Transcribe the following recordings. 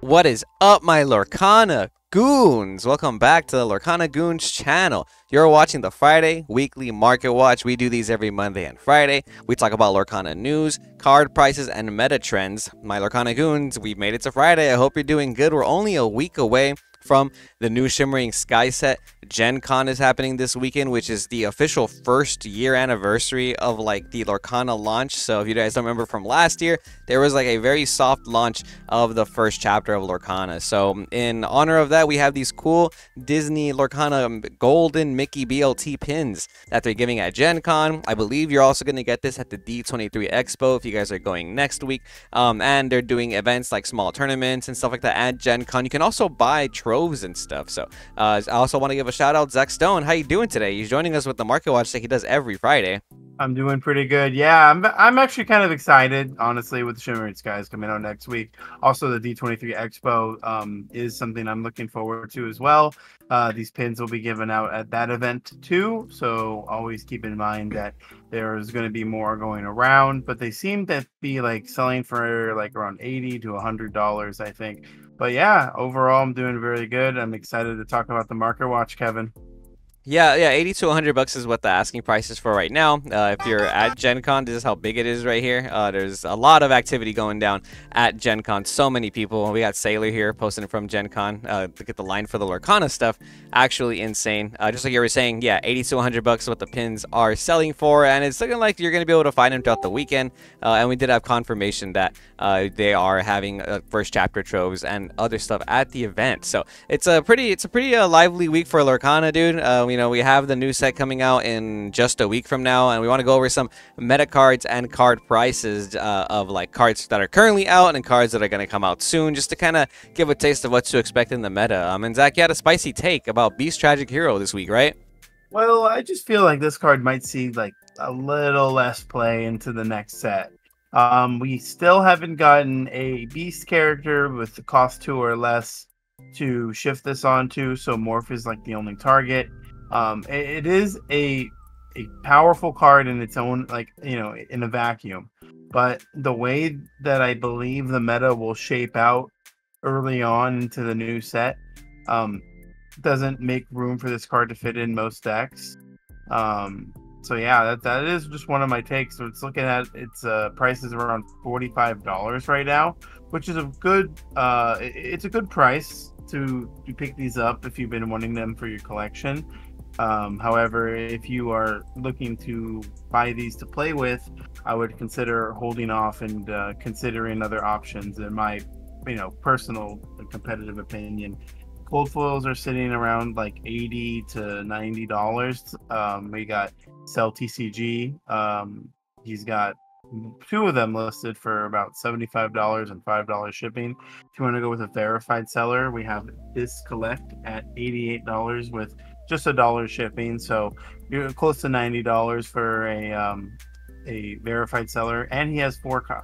What is up, my Lorcana Goons? Welcome back to the Lorcana Goons channel. You're watching the Friday Weekly Market Watch. We do these every Monday and Friday. We talk about Lorcana news, card prices, and meta trends. My Lorcana Goons, we've made it to Friday. I hope you're doing good. We're only a week away from the new Shimmering Sky set. Gen Con is happening this weekend, which is the official first year anniversary of like the Lorcana launch. So if you guys don't remember from last year, there was like a very soft launch of the first chapter of Lorcana. So in honor of that, we have these cool Disney Lorcana golden Mickey BLT pins that they're giving at Gen Con. I believe you're also going to get this at the D23 Expo if you guys are going next week. And they're doing events like small tournaments and stuff like that at Gen Con. You can also buy troves and stuff. So I also want to give a shout out Zach Stone. How you doing today? He's joining us with the Market Watch that he does every Friday. I'm doing pretty good. Yeah, I'm actually kind of excited, honestly, with the Shimmering Skies coming out next week. Also, the D23 Expo is something I'm looking forward to as well. These pins will be given out at that event too, so always keep in mind that there's going to be more going around. But they seem to be like selling for like around $80 to $100, I think. But yeah, overall, I'm doing very good. I'm excited to talk about the Market Watch, Kevin. Yeah, 80 to $100 is what the asking price is for right now. If you're at Gen Con, this is how big it is right here. There's a lot of activity going down at Gen Con. So many people. We got Sailor here posting from Gen Con to get the line for the Lorcana stuff. Actually insane. Just like you were saying, yeah, 80 to $100 is what the pins are selling for, and it's looking like you're going to be able to find them throughout the weekend. And we did have confirmation that they are having first chapter troves and other stuff at the event. So it's a pretty lively week for Lorcana, dude. We have the new set coming out in just a week from now, and we want to go over some meta cards and card prices of like cards that are currently out and cards that are going to come out soon, just to kind of give a taste of what to expect in the meta. And Zach, you had a spicy take about Beast Tragic Hero this week, right? Well, I just feel like this card might see like a little less play into the next set. We still haven't gotten a Beast character with the cost 2 or less to shift this onto, so Morph is like the only target. It is a powerful card in its own, like, in a vacuum, but the way that I believe the meta will shape out early on into the new set doesn't make room for this card to fit in most decks. So yeah, that is just one of my takes. So it's looking at its prices around $45 right now, which is a good it's a good price to pick these up if you've been wanting them for your collection. However, if you are looking to buy these to play with, I would consider holding off and considering other options. In my, personal competitive opinion, cold foils are sitting around like $80 to $90. We got Cell TCG. He's got 2 of them listed for about $75 and $5 shipping. If you want to go with a verified seller, we have this collect at $88 with just $1 shipping, so you're close to $90 for a verified seller, and he has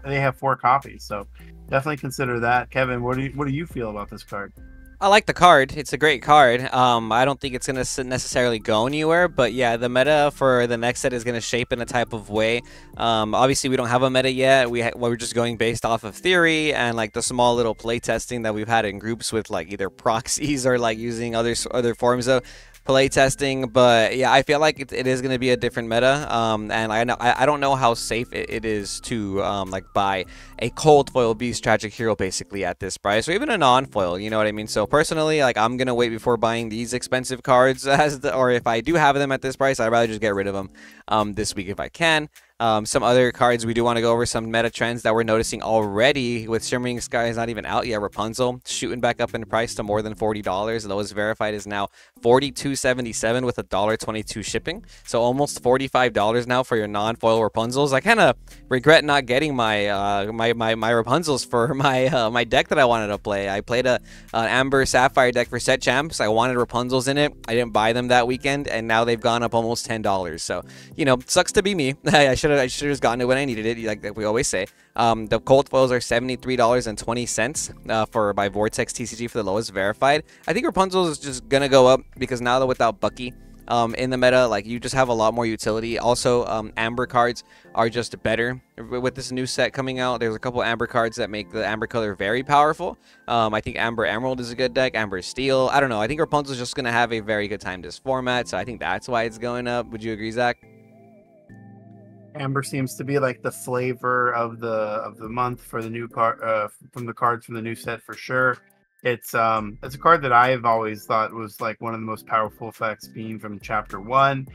they have 4 copies, so definitely consider that. Kevin, what do you feel about this card? I like the card. It's a great card. I don't think it's going to necessarily go anywhere, but yeah, the meta for the next set is going to shape in a type of way. Obviously, we don't have a meta yet. We're just going based off of theory and like the small little play testing that we've had in groups with like either proxies or like using other forms of play testing. But yeah, I feel like it is going to be a different meta, and I don't know how safe it is to like buy a cold foil Beast Tragic Hero basically at this price, or even a non-foil, you know what I mean? So personally, like, I'm gonna wait before buying these expensive cards or if I do have them at this price, I'd rather just get rid of them this week if I can. Some other cards we do want to go over, some meta trends that we're noticing already with Shimmering Sky is not even out yet. Rapunzel shooting back up in price to more than $40. The lowest verified is now $42.77 with $1.22 shipping. So almost $45 now for your non-foil Rapunzels. I kind of regret not getting my my Rapunzels for my my deck that I wanted to play. I played an Amber Sapphire deck for set champs. I wanted Rapunzels in it. I didn't buy them that weekend, and now they've gone up almost $10. So, sucks to be me. I should have just gotten it when I needed it, like we always say. The cold foils are $73.20 for by Vortex TCG for the lowest verified. I think Rapunzel is just gonna go up because now that without Bucky, in the meta. Like, you just have a lot more utility. Also, Amber cards are just better with this new set coming out. There's a couple Amber cards that make the Amber color very powerful. I think Amber Emerald is a good deck. Amber Steel. I don't know. I think Rapunzel's just going to have a very good time this format, so I think that's why it's going up. Would you agree, Zach? Amber seems to be like the flavor of the month for the new card from the cards from the new set for sure. It's a card that I've always thought was like one of the most powerful effects being from chapter one.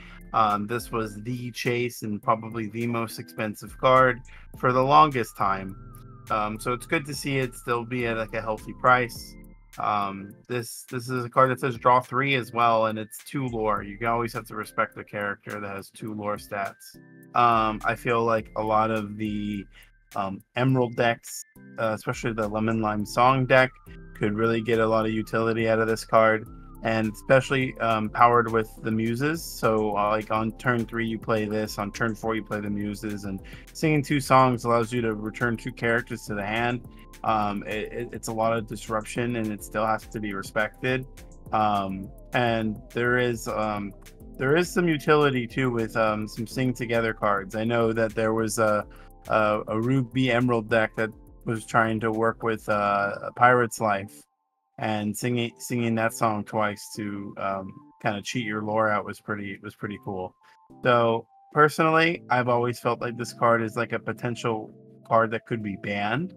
This was the chase and probably the most expensive card for the longest time. So it's good to see it still be at like a healthy price. This is a card that says draw 3 as well, and it's 2 lore. You always have to respect the character that has 2 lore stats. I feel like a lot of the Emerald decks, especially the Lemon Lime Song deck, could really get a lot of utility out of this card, and especially powered with the Muses. So like on turn 3 you play this, on turn 4 you play the Muses, and singing 2 songs allows you to return 2 characters to the hand. It's a lot of disruption, and it still has to be respected. And there is some utility too with some sing together cards. I know that there was a Ruby Emerald deck that was trying to work with a Pirate's Life, and singing that song twice to kind of cheat your lore out was pretty cool. So personally, I've always felt like this card is like a potential card that could be banned.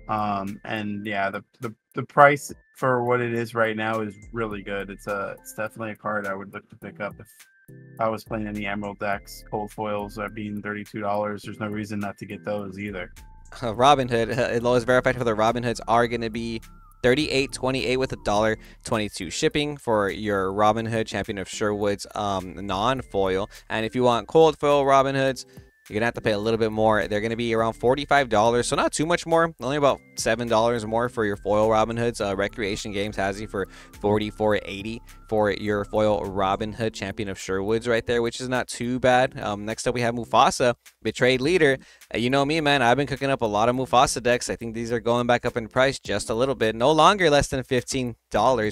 And yeah, the price for what it is right now is really good. It's definitely a card I would look to pick up if I was playing any Emerald decks. Cold foils are being $32. There's no reason not to get those either. Robinhood, lowest verified for the Robinhoods are going to be $38.28 with $1.22 shipping for your Robinhood Champion of Sherwood's non-foil. And if you want cold foil Robinhoods, you're gonna have to pay a little bit more. They're gonna be around $45, so not too much more. Only about $7 more for your foil Robin Hoods. Recreation Games has you for $44.80 for your foil Robin Hood Champion of Sherwoods right there, which is not too bad. Next up we have Mufasa, Betrayed Leader. You know me, man. I've been cooking up a lot of Mufasa decks. I think these are going back up in price just a little bit. No longer less than $15.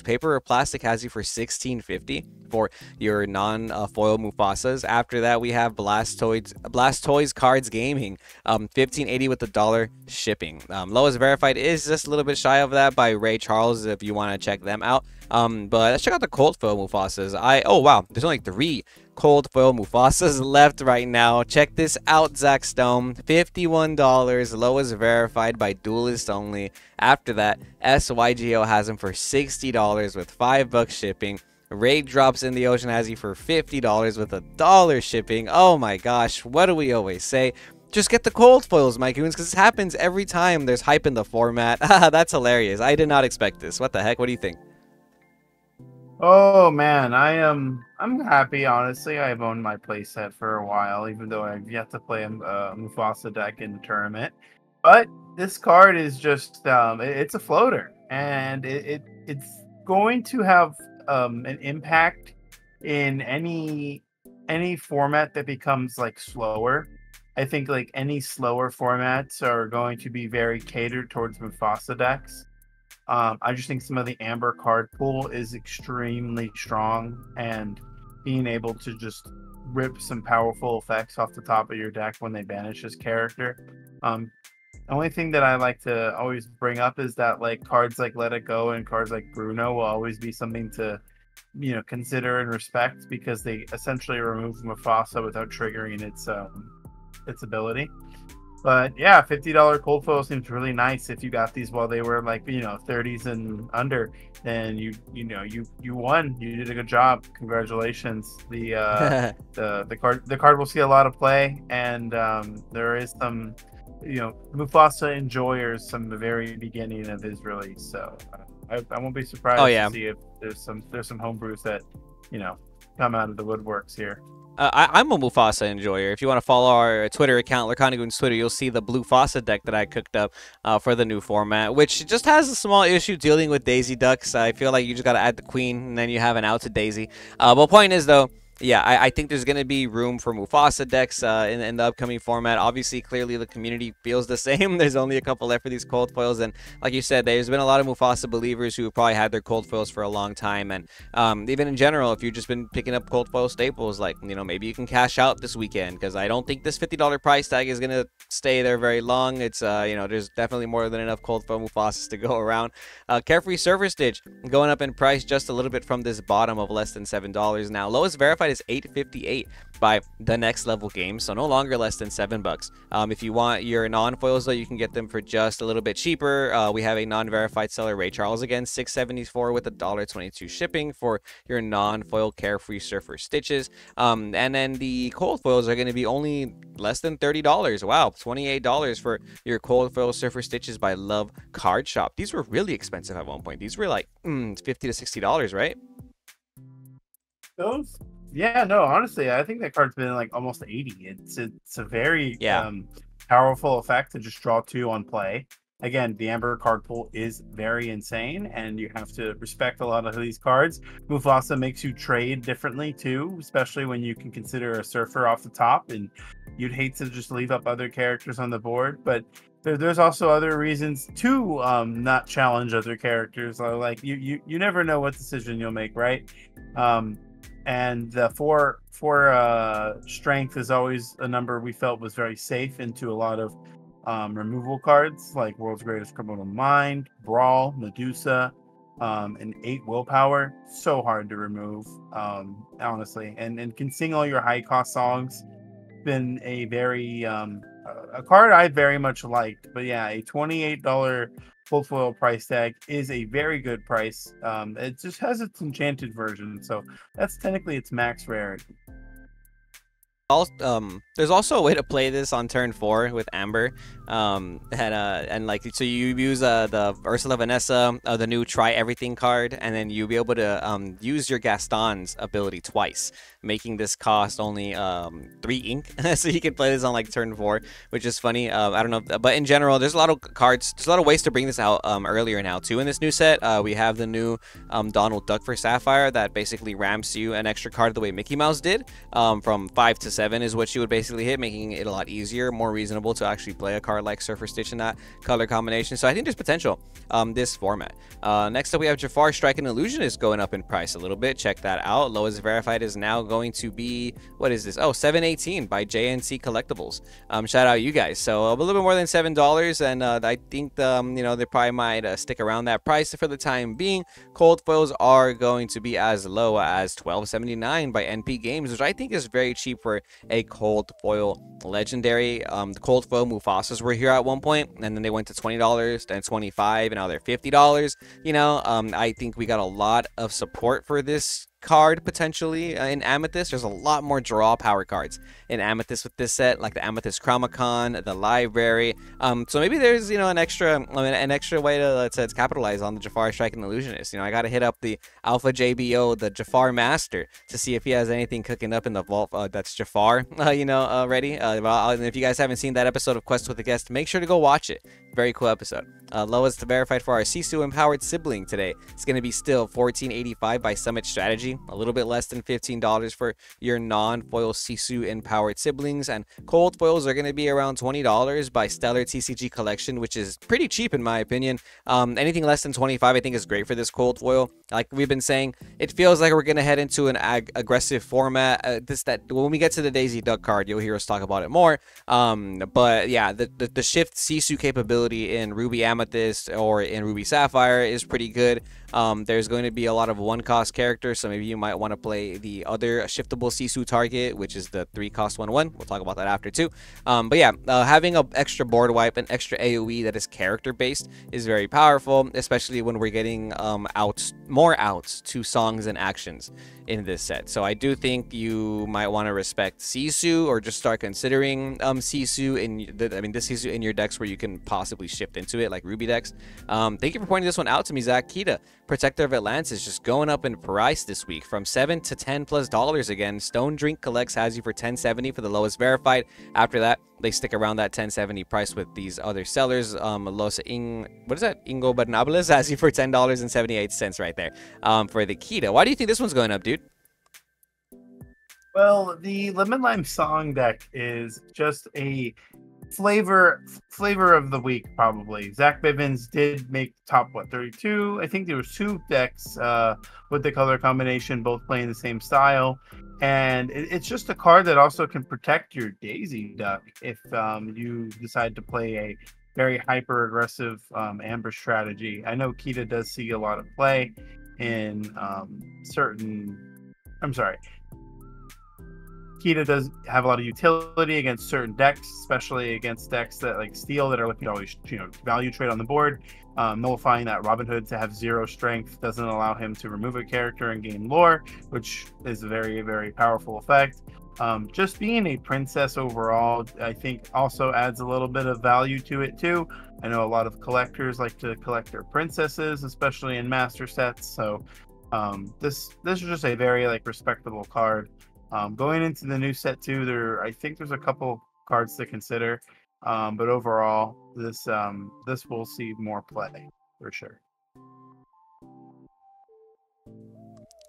Paper or plastic has you for $16.50 for your non-foil Mufasas. After that, we have Blastoise Cards Gaming, $15.80 with $1 shipping. Lowest verified is just a little bit shy of that by Ray Charles if you want to check them out. But let's check out the cold foil Mufasas. Oh wow, there's only 3 cold foil Mufasas left right now. Check this out, Zach Stone. $51, lowest verified by Duelist only. After that, SYGO has them for $60 with $5 shipping. Raid Drops in the Ocean has you for $50 with $1 shipping. Oh my gosh, what do we always say? Just get the cold foils, my goons, because this happens every time there's hype in the format. That's hilarious. I did not expect this. What the heck? What do you think? Oh man, I'm happy, honestly. I've owned my playset for a while, even though I've yet to play a Mufasa deck in the tournament. But this card is just it's a floater, and it's going to have an impact in any format that becomes like slower. I think like any slower formats are going to be very catered towards Mufasa decks. I just think some of the Amber card pool is extremely strong, and being able to just rip some powerful effects off the top of your deck when they banish this character. The only thing that I like to always bring up is that like cards like Let It Go and cards like Bruno will always be something to consider and respect, because they essentially remove Mufasa without triggering its ability. But yeah, $50 cold foil seems really nice. If you got these while they were like 30s and under, then you won. You did a good job. Congratulations. The card will see a lot of play, and there is some Mufasa enjoyers from the very beginning of his release. So I won't be surprised to see if there's some homebrews that come out of the woodworks here. I'm a Mufasa enjoyer. If you want to follow our Twitter account, Lorcana Goons Twitter, you'll see the Blue Faucet deck that I cooked up for the new format, which just has a small issue dealing with Daisy Ducks. I feel like you just got to add the Queen, and then you have an out to Daisy. But point is, though, Yeah, I think there's going to be room for Mufasa decks in the upcoming format. Obviously, clearly the community feels the same. There's only a couple left for these cold foils, and like you said, there's been a lot of Mufasa believers who have probably had their cold foils for a long time. And even in general, if you've just been picking up cold foil staples, like, maybe you can cash out this weekend, because I don't think this $50 price tag is going to stay there very long. It's there's definitely more than enough cold foil Mufasas to go around. Carefree Surfer Stitch going up in price just a little bit from this bottom of less than $7 now. Lowest verified is $8.58 by the Next Level Games, so no longer less than $7. If you want your non-foils, though, you can get them for just a little bit cheaper. We have a non-verified seller, Ray Charles, again, $6.74 with $1.22 shipping for your non-foil Carefree Surfer Stitches. And then the cold foils are going to be only less than $30. Wow, $28 for your cold foil Surfer Stitches by Love Card Shop. These were really expensive at one point. These were like $50 to $60, right? Those, yeah, no, honestly, I think that card's been like almost 80. It's a very Yeah. powerful effect to just draw two on play. Again, the Amber card pool is very insane, and you have to respect a lot of these cards. Mufasa makes you trade differently too, especially when you can consider a Surfer off the top, and you'd hate to just leave up other characters on the board. But there's also other reasons to not challenge other characters. Like you never know what decision you'll make, right? And the four strength is always a number we felt was very safe into a lot of removal cards like World's Greatest Criminal Mind, Brawl, Medusa, and 8 willpower. So hard to remove, honestly, and can sing all your high cost songs. Been a very a card I very much liked. But yeah, a $28 full foil price tag is a very good price. It just has its enchanted version, so that's technically its max rarity. There's also a way to play this on turn 4 with Amber, and like, so you use the Ursula Vanessa, the new Try Everything card, and then you'll be able to use your Gaston's ability twice, making this cost only 3 ink. So you can play this on like turn 4, which is funny. I don't know, but in general, there's a lot of cards, there's a lot of ways to bring this out earlier now too. In this new set, we have the new Donald Duck for Sapphire that basically ramps you an extra card the way Mickey Mouse did, from 5 to 7 is what you would basically hit, making it a lot easier, more reasonable to actually play a card like Surfer Stitch in that color combination. So I think there's potential this format. Next up, we have Jafar Strike and Illusionist going up in price a little bit. Check that out. Lowest verified is now going to be, what is this? Oh, $7.18 by JNC Collectibles. Shout out you guys. So a little bit more than $7, and I think they probably might stick around that price for the time being. Cold foils are going to be as low as $12.79 by NP Games, which I think is very cheap for a cold foil legendary. The cold foil Mufasas were here at one point, and then they went to $20, then $25, and now they're $50. I think we got a lot of support for this card potentially in Amethyst. There's a lot more draw power cards in Amethyst with this set, like the Amethyst Chromacon, the library. So maybe there's an extra way to let's capitalize on the Jafar Strike and Illusionist. I gotta hit up the Alpha JBO, the Jafar Master, to see if he has anything cooking up in the vault that's Jafar ready. And if you guys haven't seen that episode of Quest with a Guest, make sure to go watch it. Very cool episode. Lowest verified for our Sisu empowered sibling today. It's going to be still $14.85 by Summit Strategy, a little bit less than $15 for your non-foil Sisu empowered siblings, and cold foils are going to be around $20 by Stellar TCG Collection, which is pretty cheap in my opinion. Anything less than $25 I think is great for this cold foil. Like we've been saying, it feels like we're going to head into an aggressive format. When we get to the Daisy Duck card, you'll hear us talk about it more. But yeah, the shift Sisu capability in Ruby Amethyst or in Ruby Sapphire is pretty good. There's going to be a lot of 1-cost characters, so maybe you might want to play the other shiftable Sisu target, which is the 3-cost 1/1. We'll talk about that after too. But yeah, having an extra board wipe and extra AoE that is character based is very powerful, especially when we're getting more outs to songs and actions in this set. So I do think you might want to respect Sisu, or just start considering Sisu this Sisu in your decks where you can possibly shift into it, like Ruby decks. Thank you for pointing this one out to me, Zach. Kita, Protector of Atlantis, just going up in price this week from $7 to $10+ again. Stone Drink Collects has you for $10.70 for the lowest verified. After that, they stick around that $10.70 price with these other sellers. What is that? Ingo Bernables has you for $10.78 right there for the Kita. Why do you think this one's going up, dude? Well, the Lemon Lime Song deck is just a flavor of the week, probably. Zach Bivens did make top, what, 32. I think there was two decks with the color combination, both playing the same style, and it's just a card that also can protect your Daisy Duck if you decide to play a very hyper aggressive ambush strategy. I know Kita does see a lot of play in certain, I'm sorry, Kita does have a lot of utility against certain decks, especially against decks that like Steel that are looking to always, value trade on the board. Nullifying that Robin Hood to have 0 strength doesn't allow him to remove a character and gain lore, which is a very, very powerful effect. Just being a princess overall, I think also adds a little bit of value to it too. I know a lot of collectors like to collect their princesses, especially in master sets. So this is just a very like respectable card. Going into the new set too, I think there's a couple cards to consider, but overall, this will see more play for sure.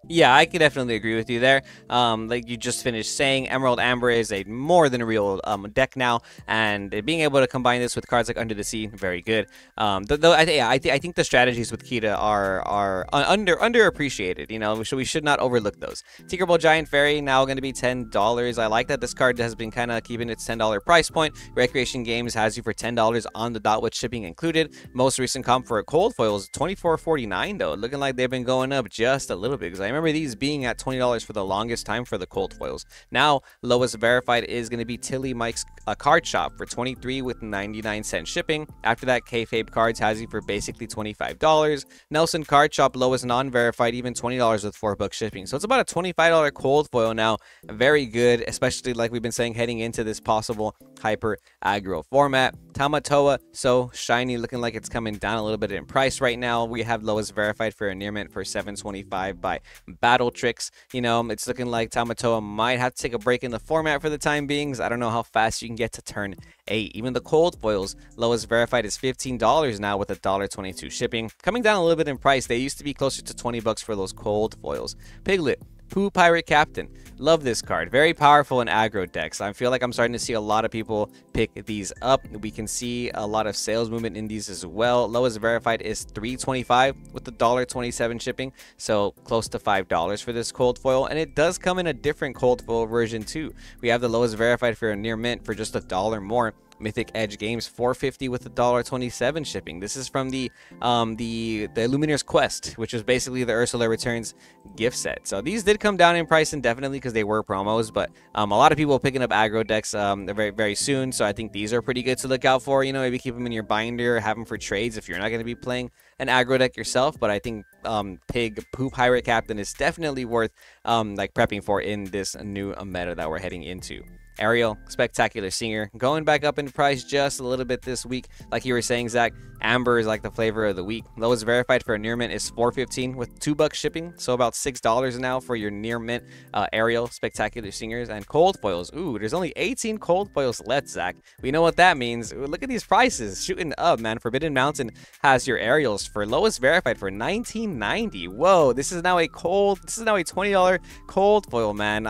Yeah, I could definitely agree with you there. Like you just finished saying, Emerald Amber is a more than real deck now, and being able to combine this with cards like Under the Sea, very good. Though I think the strategies with Kita are underappreciated. You know, we should not overlook those. Tinkerbell Giant Fairy now going to be $10. I like that this card has been kind of keeping its $10 price point. Recreation Games has you for $10 on the dot with shipping included. Most recent comp for a cold foil is $24.49 though, looking like they've been going up just a little bit because I remember these being at $20 for the longest time for the cold foils. Now, lowest verified is going to be Tilly Mike's card shop for $23 with 99-cent shipping. After that, Kayfabe Cards has you for basically $25. Nelson Card Shop, lowest non-verified, even $20 with $4 shipping. So it's about a $25 cold foil now. Very good, especially like we've been saying heading into this possible hyper aggro format. Tamatoa, so shiny, looking like it's coming down a little bit in price right now. We have lowest verified for a near mint for $7.25 by Battle Tricks. You know, it's looking like Tamatoa might have to take a break in the format for the time being. I don't know how fast you can get to turn 8. Even the cold foils, lowest verified is $15 now with $1.22 shipping. Coming down a little bit in price. They used to be closer to $20 for those cold foils. Piglet, Pooh Pirate Captain. Love this card. Very powerful in aggro decks. I feel like I'm starting to see a lot of people pick these up. We can see a lot of sales movement in these as well. Lowest verified is $3.25 with the $1.27 shipping. So close to $5 for this cold foil. And it does come in a different cold foil version too. We have the lowest verified for a near mint for just $1 more. Mythic Edge Games $4.50 with $1.27 shipping. This is from the Lumineer's Quest, which was basically the Ursula Returns gift set. So these did come down in price indefinitely because they were promos, but a lot of people picking up aggro decks very, very soon. So I think these are pretty good to look out for. You know, maybe keep them in your binder, have them for trades if you're not going to be playing an aggro deck yourself. But I think Pooh Pirate Captain is definitely worth like prepping for in this new meta that we're heading into. Ariel, Spectacular Singer, going back up in price just a little bit this week. Like you were saying, Zach, Amber is like the flavor of the week. Lowest verified for a near mint is $4.15 with $2 shipping, so about $6 now for your near mint Ariel, Spectacular Singers, and cold foils. Ooh, there's only 18 cold foils left, Zach. We know what that means. Look at these prices shooting up, man. Forbidden Mountain has your Ariels for lowest verified for $19.90. Whoa, this is now a $20 cold foil, man.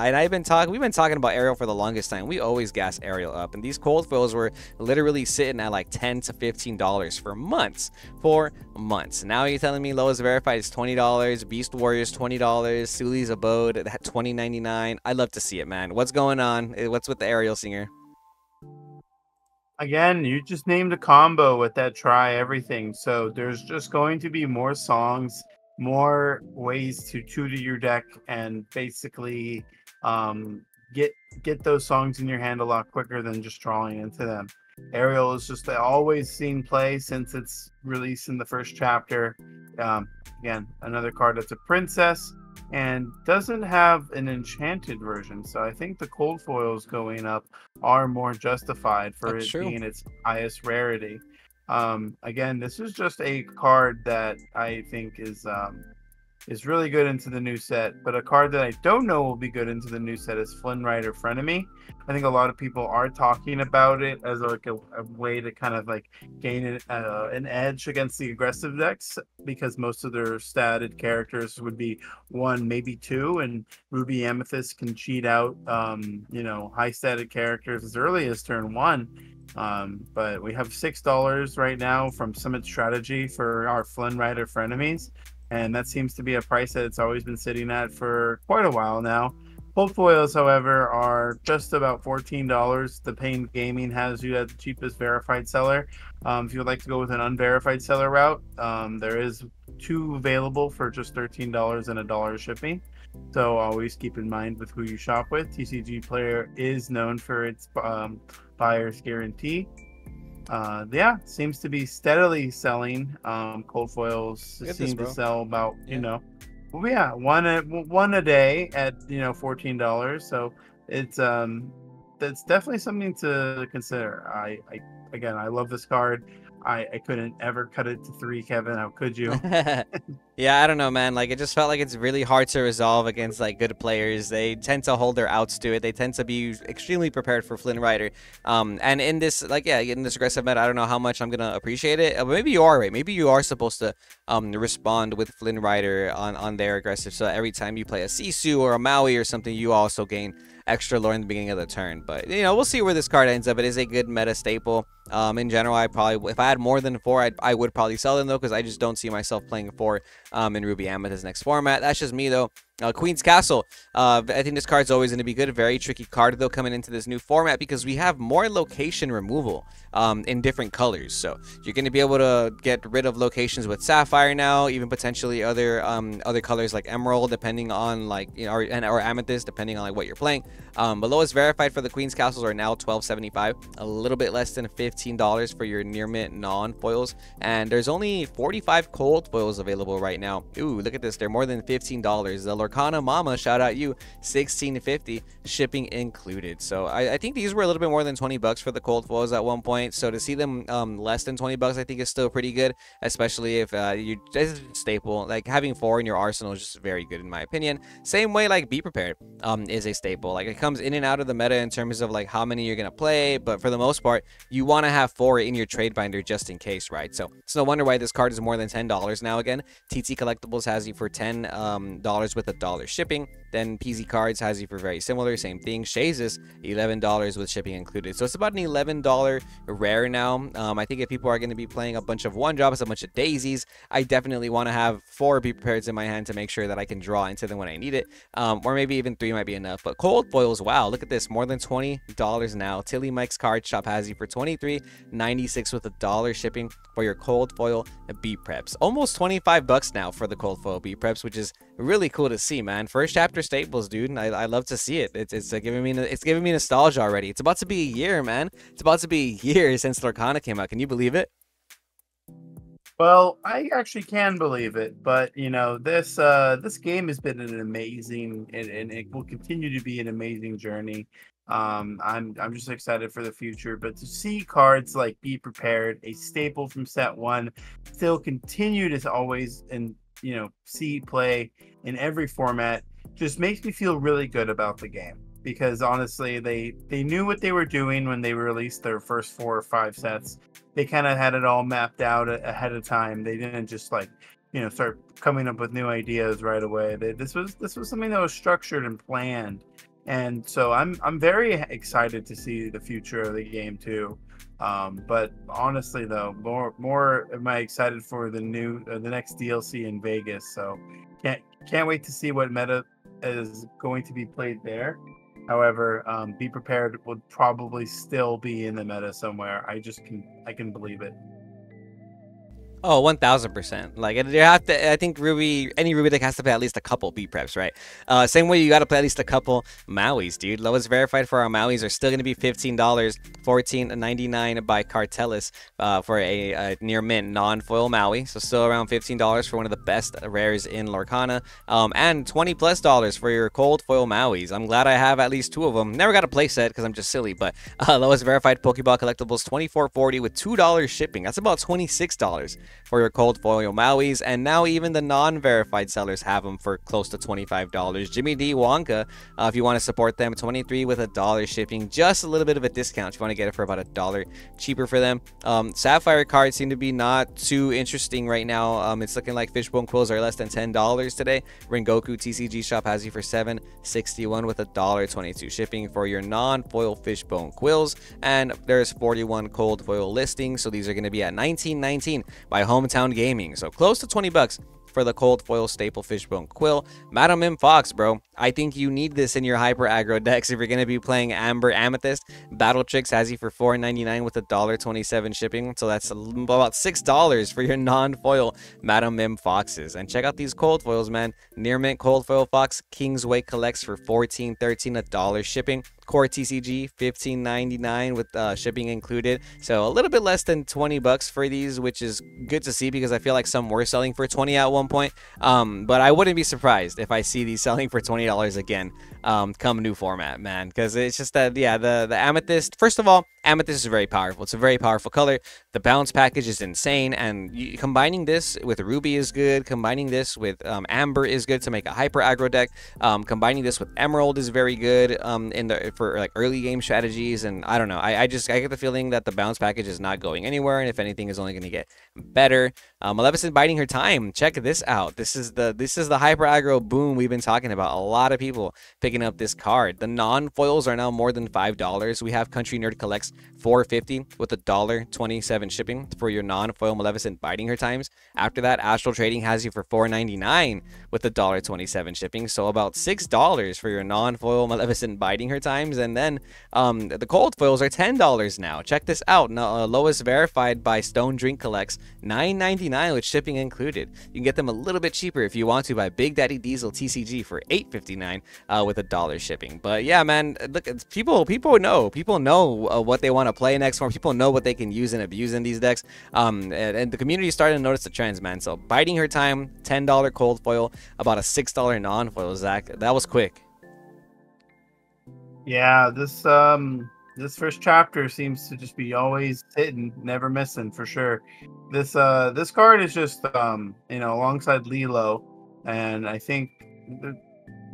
We've been talking about Ariel for the longest time. We always gas Ariel up, and these cold foils were literally sitting at like $10 to $15 for months. Now you're telling me lowest verified is $20, Beast Warriors $20, Suli's Abode at $20.99. I'd love to see it, man. What's going on? What's with the Ariel Singer? Again, you just named a combo with that try everything. So there's just going to be more songs, more ways to tutor your deck, and basically get those songs in your hand a lot quicker than just drawing into them. Ariel is just always seen play since its release in the first chapter. Again, another card that's a princess and doesn't have an enchanted version. So I think the cold foils going up are more justified for That's it true. being its highest rarity. Again, this is just a card that I think is is really good into the new set, but a card that I don't know will be good into the new set is Flynn Rider Frenemy. I think a lot of people are talking about it as like a way to kind of like gain an edge against the aggressive decks because most of their statted characters would be one, maybe two, and Ruby Amethyst can cheat out, high statted characters as early as turn one. But we have $6 right now from Summit Strategy for our Flynn Rider Frenemies, and that seems to be a price that it's always been sitting at for quite a while now. Cold foils, however, are just about $14. The Pain Gaming has you at the cheapest verified seller. If you would like to go with an unverified seller route, there is two available for just $13 and $1 shipping. So always keep in mind with who you shop with. TCG Player is known for its buyer's guarantee. Yeah, seems to be steadily selling. Cold foils seem to sell about, well, yeah, one a day at $14. So it's that's definitely something to consider. I love this card. I couldn't ever cut it to 3, Kevin. How could you? Yeah, I don't know, man. Like, it just felt like it's really hard to resolve against like good players. They tend to hold their outs to it. They tend to be extremely prepared for Flynn Rider. And in this, like, yeah, in this aggressive meta, I don't know how much I'm gonna appreciate it. But maybe you are right. Maybe you are supposed to respond with Flynn Rider on their aggressive. So every time you play a Sisu or a Maui or something, you also gain extra lore in the beginning of the turn. But we'll see where this card ends up. It is a good meta staple. In general, I probably, if I had more than 4, I would probably sell them though, because I just don't see myself playing 4 in Ruby Amethyst next format. That's just me though. Queen's Castle. I think this card's always going to be good. Very tricky card though coming into this new format because we have more location removal in different colors. So you're going to be able to get rid of locations with Sapphire now, even potentially other colors like Emerald, depending on like or Amethyst, depending on like what you're playing. The lowest verified for the Queen's Castles are now $12.75, a little bit less than $15 for your near mint non-foils, and there's only 45 cold foils available right now. Ooh, look at this, they're more than $15. The Lorcana Mama, shout out you, $16.50, shipping included. So I think these were a little bit more than 20 bucks for the cold foils at one point. So to see them less than 20 bucks, I think is still pretty good, especially if this is a staple. Like having 4 in your arsenal is just very good in my opinion. Same way like Be Prepared is a staple. Like it comes in and out of the meta in terms of like how many you're gonna play, but for the most part, you want to have 4 in your trade binder just in case, right? So it's no wonder why this card is more than $10 now. Again, TT Collectibles has you for $10 with $1 shipping. Then PZ Cards has you for very similar, same thing. Shays is $11 with shipping included. So it's about an $11 rare now. I think if people are going to be playing a bunch of 1-drops, a bunch of daisies, I definitely want to have 4 Be Prepared in my hand to make sure that I can draw into them when I need it. Or maybe even 3 might be enough. But cold foils, wow, look at this, more than $20 now. Tilly Mike's Card Shop has you for $23.96 with $1 shipping for your cold foil Be Preps. Almost 25 bucks now for the cold foil Be Preps, which is really cool to see, man. First chapter staples, dude. And I love to see it. It's giving me nostalgia already. It's about to be a year, man. It's about to be a year since Lorcana came out. Can you believe it? Well, I actually can believe it, but this game has been an amazing, and it will continue to be an amazing journey. I'm just excited for the future, but to see cards like Be Prepared, a staple from set 1, still continue to always and see play in every format just makes me feel really good about the game, because honestly they knew what they were doing when they released their first 4 or 5 sets. They kind of had it all mapped out ahead of time. They didn't just like start coming up with new ideas right away. This was something that was structured and planned, and so I'm very excited to see the future of the game too. But honestly though, more am I excited for the next DLC in Vegas. So can't wait to see what meta is going to be played there. However, Be Prepared would probably still be in the meta somewhere. I can believe it. Oh, 1000%. Like, you have to, I think any Ruby deck has to play at least a couple Be Preps, right? Same way you got to play at least a couple Mauis, dude. Lowest verified for our Mauis are still going to be $15, $14.99 by Cartelis for a near mint non-foil Maui. So still around $15 for one of the best rares in Lorcana. And $20+ for your cold foil Mauis. I'm glad I have at least 2 of them. Never got a playset because I'm just silly, but lowest verified Pokeball collectibles $24.40 with $2 shipping. That's about $26 for your cold foil Mauis, and now even the non-verified sellers have them for close to $25. Jimmy D Wonka, if you want to support them, 23 with $1 shipping, just a little bit of a discount if you want to get it for about $1 cheaper for them. Sapphire cards seem to be not too interesting right now. It's looking like Fishbone Quills are less than $10 today. Rengoku TCG Shop has you for $7.61 with $1.22 shipping for your non-foil Fishbone Quills, and there's 41 cold foil listings, so these are going to be at $19.19 by Hometown Gaming, so close to 20 bucks for the cold foil staple Fishbone Quill. Madam M Fox, bro, I think you need this in your hyper aggro decks if you're going to be playing Amber Amethyst. Battle Tricks has you for $4.99 with $1.27 shipping, so that's about $6 for your non-foil Madam M Foxes. And check out these cold foils, man. Near Mint Cold Foil Fox Kingsway collects for $14.13, $1 shipping. Core TCG $15.99 with shipping included, so a little bit less than 20 bucks for these, which is good to see because I feel like some were selling for 20 at one point. But I wouldn't be surprised if I see these selling for $20 again come new format, man, because it's just that, yeah, the Amethyst, first of all, Amethyst is very powerful. It's a very powerful color. The bounce package is insane, and combining this with Ruby is good. Combining this with Amber is good to make a hyper aggro deck. Combining this with Emerald is very good for like early game strategies. And I don't know. I get the feeling that the bounce package is not going anywhere, and if anything, is only going to get better. Maleficent biding her time. Check this out. This is the hyper aggro boom we've been talking about. A lot of people picking up this card. The non-foils are now more than $5. We have Country Nerd Collects $4.50 with $1.27 shipping for your non-foil Maleficent biding her times. After that, Astral Trading has you for $4.99 with $1.27 shipping, so about $6 for your non-foil Maleficent biding her times. And then the cold foils are $10 now. Check this out. Now, lowest verified by Stone Drink Collects $9.99 with shipping included. You can get them a little bit cheaper if you want to by Big Daddy Diesel TCG for $8.59 with $1 shipping. But yeah, man, look, people know what they want to play next for. People know what they can use and abuse in these decks. And the community is starting to notice the trends, man. So biding her time, $10 cold foil, about a $6 non-foil, Zach. That was quick. Yeah, this first chapter seems to just be always hitting, never missing for sure. This card is just alongside Lilo, and I think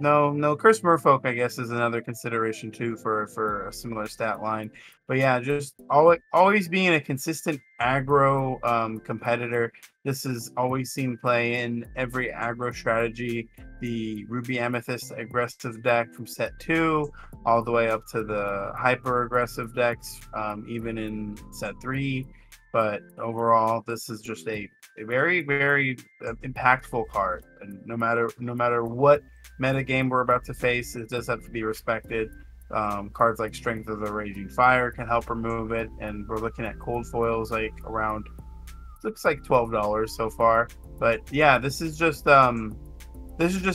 no Curse Merfolk, I guess, is another consideration too for a similar stat line. But yeah, just always being a consistent aggro competitor. This is always seen play in every aggro strategy. The Ruby Amethyst aggressive deck from set 2 all the way up to the hyper aggressive decks, even in set 3. But overall, this is just a very, very impactful card, and no matter what meta game we're about to face, it does have to be respected. Cards like Strength of the Raging Fire can help remove it, and we're looking at cold foils like around, looks like $12 so far. But yeah, this is just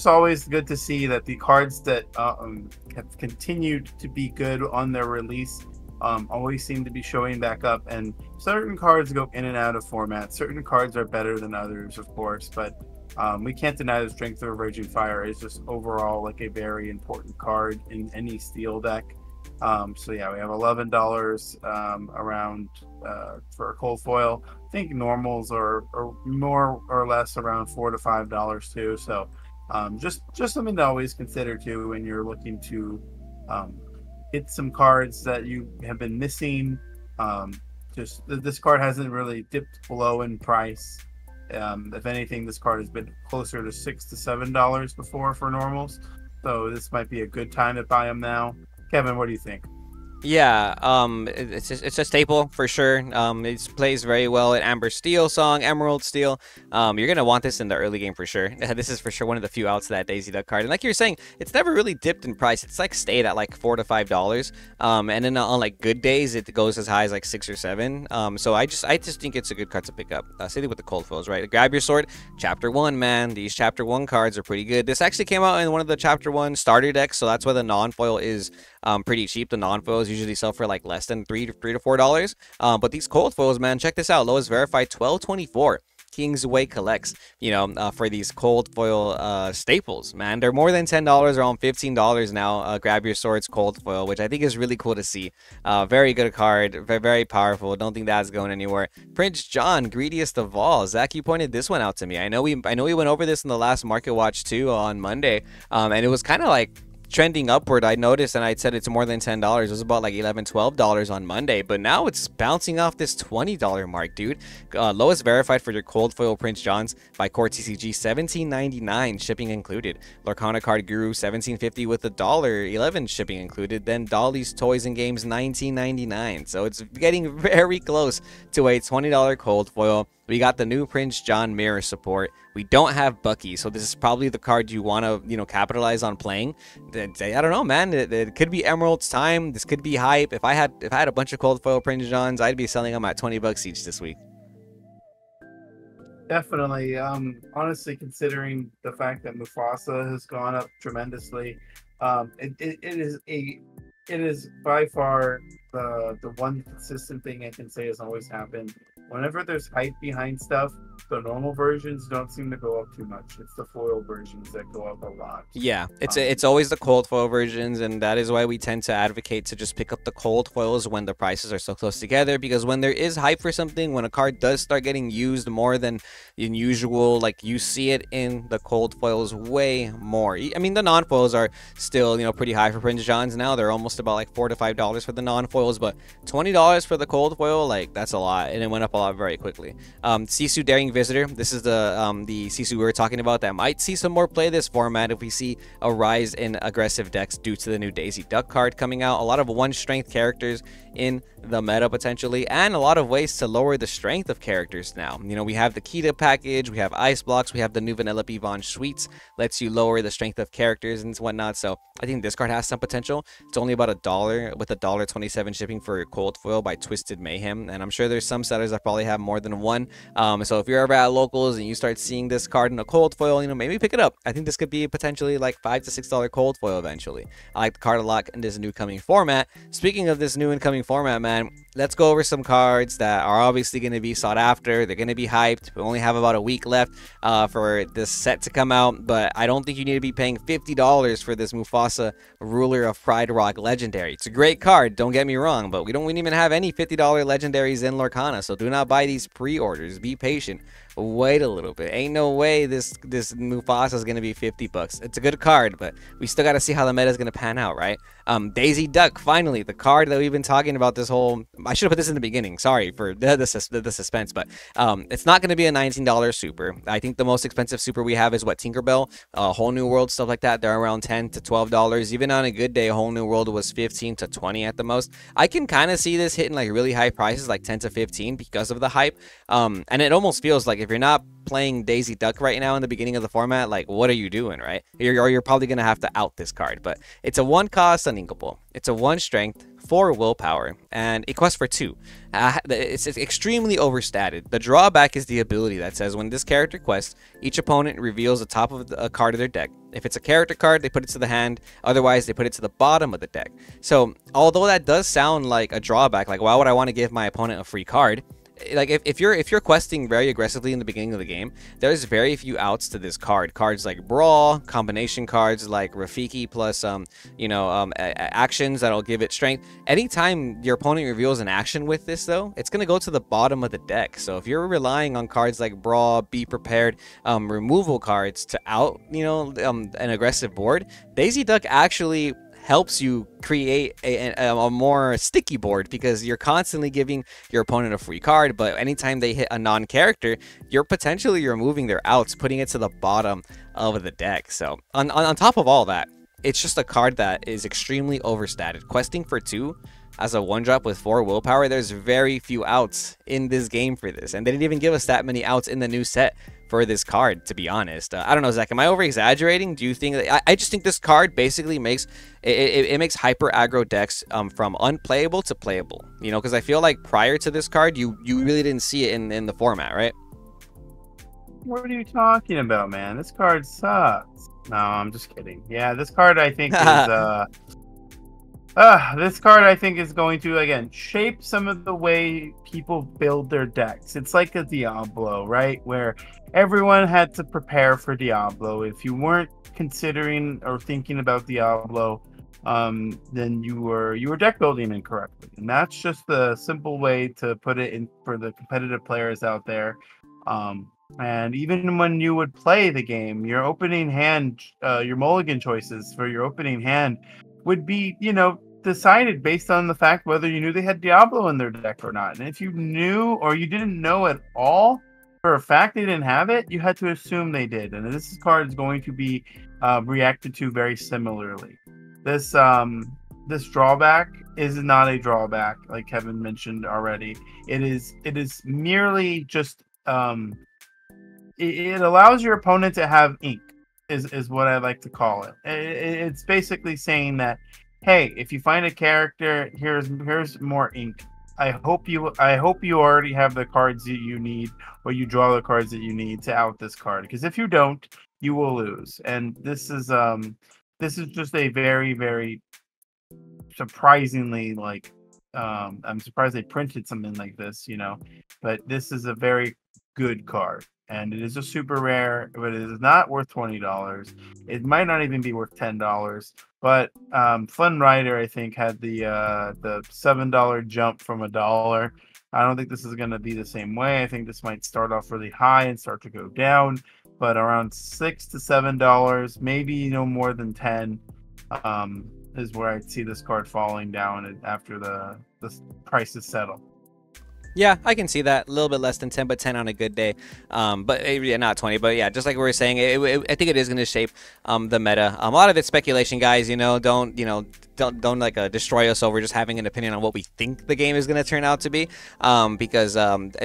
always good to see that the cards that have continued to be good on their release always seem to be showing back up. And certain cards go in and out of format. Certain cards are better than others, of course, but we can't deny the Strength of Raging Fire is just overall like a very important card in any steel deck. So yeah, we have $11 around for a cold foil. I think normals are more or less around $4 to $5 too. So just something to always consider too when you're looking to hit some cards that you have been missing. Just this card hasn't really dipped below in price. If anything, this card has been closer to $6 to $7 before for normals. So this might be a good time to buy them now. Kevin, what do you think? Yeah, it's a staple for sure. It plays very well at Amber Steel song, Emerald Steel. You're gonna want this in the early game for sure. This is for sure one of the few outs of that Daisy Duck card. And like you're saying, it's never really dipped in price. It's like stayed at like $4 to $5. And then on like good days, it goes as high as like 6 or 7. So I just think it's a good card to pick up. Same thing with the cold foils, right? Grab your sword, chapter 1, man. These chapter 1 cards are pretty good. This actually came out in one of the chapter 1 starter decks, so that's why the non-foil is pretty cheap. The non-foils usually sell for like less than $3 to $4. But these cold foils, man, check this out. Lowest verified $12.24 Kingsway collects, for these cold foil staples, man. They're more than $10, around $15 now. Grab Your Swords cold foil, which I think is really cool to see. Very good card, very powerful. Don't think that's going anywhere. Prince John, greediest of all. Zach, you pointed this one out to me. I know we went over this in the last Market Watch too on Monday, and it was kind of like trending upward. I noticed, and I said it's more than $10. It was about like $11, $12 on Monday, but now it's bouncing off this $20 mark, dude. Lowest verified for your cold foil Prince Johns by Core TCG, $17.99, shipping included. Lorcana Card Guru, $17.50 with $1.11 shipping included. Then Dolly's Toys and Games, $19.99. So it's getting very close to a $20 cold foil. We got the new Prince John mirror support. We don't have Bucky, so this is probably the card you want to, capitalize on playing. I don't know, man. It could be Emerald's time. This could be hype. If I had a bunch of cold foil Prince Johns, I'd be selling them at $20 each this week. Definitely. Honestly, considering the fact that Mufasa has gone up tremendously, it is by far the one consistent thing I can say has always happened. Whenever there's hype behind stuff, the normal versions don't seem to go up too much. It's the foil versions that go up a lot. Yeah, it's always the cold foil versions, and that is why we tend to advocate to just pick up the cold foils when the prices are so close together, because when there is hype for something, when a card does start getting used more than usual, like you see it in the cold foils way more. I mean, the non-foils are still, pretty high for Prince Johns now. They're almost about like $4 to $5 for the non-foils, but $20 for the cold foil, like that's a lot, and it went up a lot very quickly. Sisu Daring Visitor, this is the Sisu we were talking about that might see some more play this format if we see a rise in aggressive decks due to the new Daisy Duck card coming out. A lot of one strength characters in the meta potentially, and a lot of ways to lower the strength of characters now. We have the Kita package, we have Ice Blocks, we have the new Vanellope Von Sweets, lets you lower the strength of characters and whatnot. So I think this card has some potential. It's only about $1 with $1.27 shipping for cold foil by Twisted Mayhem, and I'm sure there's some sellers that probably have more than one. So if you're ever at locals and you start seeing this card in a cold foil, maybe pick it up. I think this could be potentially like $5 to $6 cold foil eventually. I like the card a lot in this new coming format. Speaking of this new incoming format, man, let's go over some cards that are obviously going to be sought after. They're going to be hyped. We only have about a week left for this set to come out, but I don't think you need to be paying $50 for this Mufasa Ruler of Pride Rock Legendary. It's a great card, don't get me wrong, but we don't even have any $50 legendaries in Lorcana, so do not buy these pre-orders. Be patient. Wait a little bit. Ain't no way this Mufasa is gonna be $50. It's a good card, but we still gotta see how the meta is gonna pan out, right? Daisy Duck, finally, the card that we've been talking about this whole. I should have put this in the beginning. Sorry for the suspense, but it's not gonna be a $19 super. I think the most expensive super we have is what, Tinkerbell, Whole New World, stuff like that. They're around $10 to $12. Even on a good day, Whole New World was $15 to $20 at the most. I can kind of see this hitting like really high prices, like 10 to 15, because of the hype. And it almost feels like if you're not playing Daisy Duck right now in the beginning of the format, like what are you doing, right? You're probably gonna have to out this card. But it's a 1 cost uninkable. It's a 1 strength, 4 willpower, and it quests for 2. It's extremely overstated. The drawback is the ability that says when this character quests, each opponent reveals the top of a card of their deck. If it's a character card, they put it to the hand. Otherwise, they put it to the bottom of the deck. So although that does sound like a drawback, like why would I want to give my opponent a free card? Like if you're questing very aggressively in the beginning of the game, there's very few outs to this card. Cards like Brawl, combination cards like Rafiki plus actions that'll give it strength. Anytime your opponent reveals an action with this though, it's gonna go to the bottom of the deck. So if you're relying on cards like Brawl, Be Prepared, removal cards to out an aggressive board, Daisy Duck actually helps you create a more sticky board, because you're constantly giving your opponent a free card, but anytime they hit a non-character, you're potentially removing their outs, putting it to the bottom of the deck. So on top of all that, it's just a card that is extremely overstated. Questing for 2 as a 1-drop with 4 willpower, there's very few outs in this game for this, and they didn't even give us that many outs in the new set for this card, to be honest. I don't know, Zach, am I over exaggerating? Do you think that I just think this card basically makes it makes hyper aggro decks from unplayable to playable, because I feel like prior to this card you really didn't see it in the format, right? What are you talking about, man? This card sucks. No, I'm just kidding. Yeah, this card I think is This card I think is going to again shape some of the way people build their decks. It's like a Diablo, right? Where everyone had to prepare for Diablo. If you weren't considering or thinking about Diablo, then you were deck building incorrectly. And that's just the simple way to put it in for the competitive players out there. And even when you would play the game, your opening hand, your mulligan choices for your opening hand would be, decided based on the fact whether you knew they had Diablo in their deck or not. And if you knew or you didn't know at all for a fact they didn't have it, you had to assume they did. And this card is going to be reacted to very similarly. This drawback is not a drawback, like Kevin mentioned already. It is merely just it allows your opponent to have ink is what I like to call it. It's basically saying that, hey, if you find a character, here's more ink. I hope you already have the cards that you need, or you draw the cards that you need to out this card. Because if you don't, you will lose. And this is just a very, very surprisingly, like, I'm surprised they printed something like this, but this is a very good card, and it is a super rare, but it is not worth $20. It might not even be worth $10. But Fun Rider, I think, had the $7 jump from $1. I don't think this is going to be the same way. I think this might start off really high and start to go down, but around $6 to $7, maybe no more than 10. Is where I'd see this card falling down after the price is settled. Yeah, I can see that. A little bit less than 10, but 10 on a good day. But yeah, not 20. But yeah, just like we were saying, I think it is going to shape the meta. A lot of it's speculation, guys. Don't like destroy us over just having an opinion on what we think the game is going to turn out to be. Because